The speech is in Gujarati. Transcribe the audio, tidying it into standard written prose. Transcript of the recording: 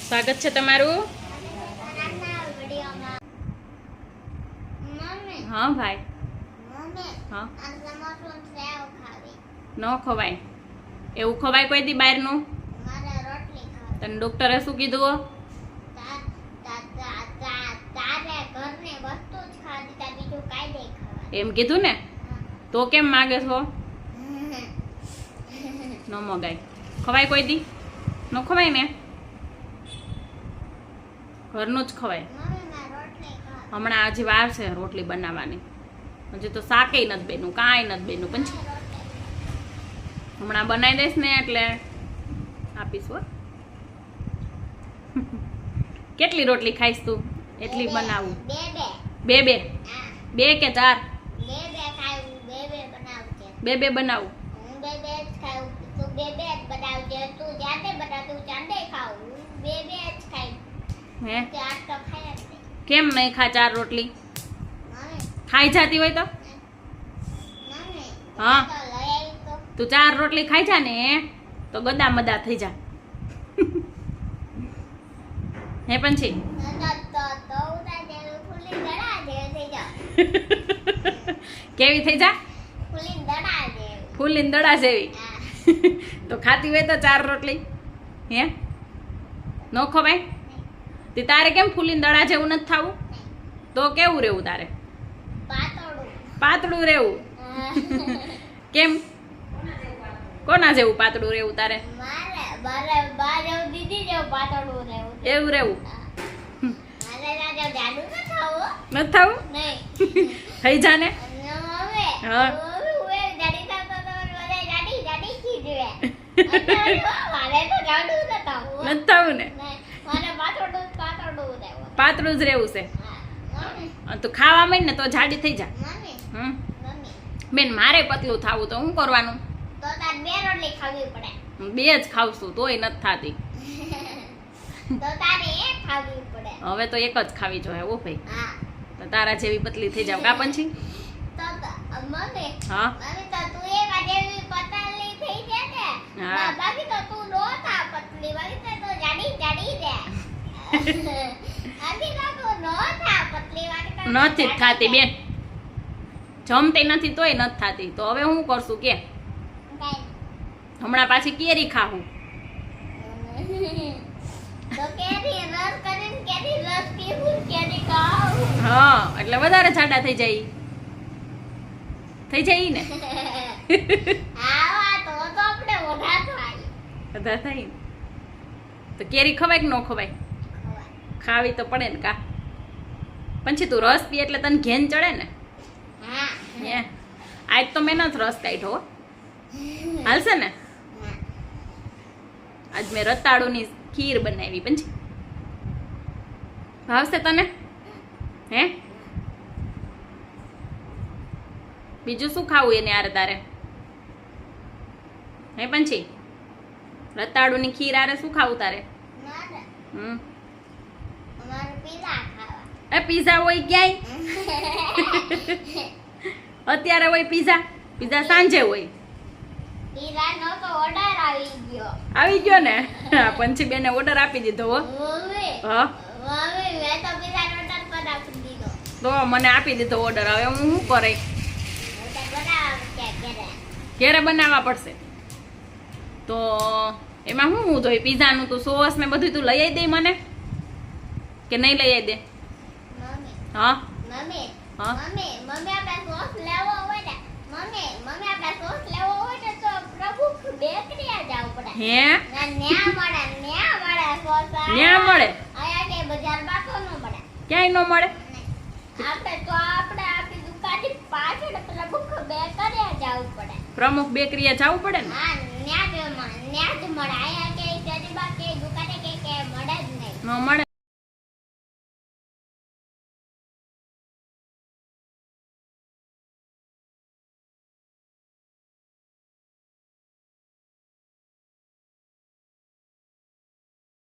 સ્વાગત છે તમારું. હા ભાઈ. હા ન ખવાય એવું ખવાય કોઈ દી બહારનું? તને ડોક્ટરે શું કીધું? એમ કીધું ને તો કેમ માગે છો? ન મગાય. ખવાય કોઈ દી? ન ખવાય ને, ઘરનું જ ખવાય. હમણાં હજી વાર છે રોટલી બનાવવાની, હજી તો શાકેય નથી બેનું, કાંઈ નથી બેનું. પછી હમણાં બનાવી દઈશ ને એટલે આપીશ હો. કેટલી રોટલી ખાઈશ તું? એટલી બનાવું. બે બે બે કે ચાર? બે બે બનાવું. હે કેમ નહીં ખા? ચાર રોટલી ખાઈ જાતી હોય તો? હા તું ચાર રોટલી ખાઈ જા ને તો ગદા મદા થઈ જા. હે પંછી કેવી થઈ જા? ફૂલીન દડા જેવી. તો ખાતી હોય તો ચાર રોટલી હે ન ખવાય? તે તારે કેમ ફૂલીન દડા જેવું નથી થાવું? તો કેવું રહેવું તારે? પાતળું રહેવું. કેમ કોના જેવું પાતળું રહેવું તારે? એવું રહેવું નથી થવું? થઈ જા ને. હા નથી થવું ને, પાતળું જ રહેવું છે. તો ખાવા માંડ ને તો જાડી થઈ જા. બેન મારે પતલું થાવું તો શું કરવાનું? બે જ ખાવશું તોય નથી થાતી. હવે તો એક જ ખાવી જોઈએ. ઓ ભાઈ તો તારા જેવી પતલી થઈ જાવ કા પછી? હા નથી થાતી બેન, જમતી નથી તોય નથી થાતી. તો હવે હું કરશું કે? હમણાં પાછી કેરી ખાવું. હા એટલે વધારે જાડા થઈ જાય. થઈ જાય ને બધા થાય તો કેરી ખવાય કે ન ખવાય? ખાવી તો પડે ને કા? પછી તું રસ પી એટલે તને ઘેન ચડે ને. હે આજ તો મેં નથી રસ કાઢ્યો. હાલશે ને? આજ મેં રતાળુની ખીર બનાવી. પછી ભાવશે તને? હે બીજું શું ખાવું એને આરે તારે? હે પછી રતાળુની ખીર આરે શું ખાવું તારે? એ પીઝા હોય ક્યાંય? અત્યારે હોય પીઝા? પીઝા સાંજે હોય. આવી ગયો ને? પંછી બેને ઓર્ડર આપી દીધો હો. હા તો મને આપી દીધો ઓર્ડર. હવે હું શું કરે? ઘેરે બનાવવા પડશે. તો એમાં શું જોઈએ? પીઝાનું તું સોસ ને બધું તું લઈ આવી દે મને કે નહીં લઈ આવી દે? હા હા હે ન્યા મળે? ક્યાંય ન મળે. પ્રમુખ બેકરીએ જવું પડે ને? ન મળે.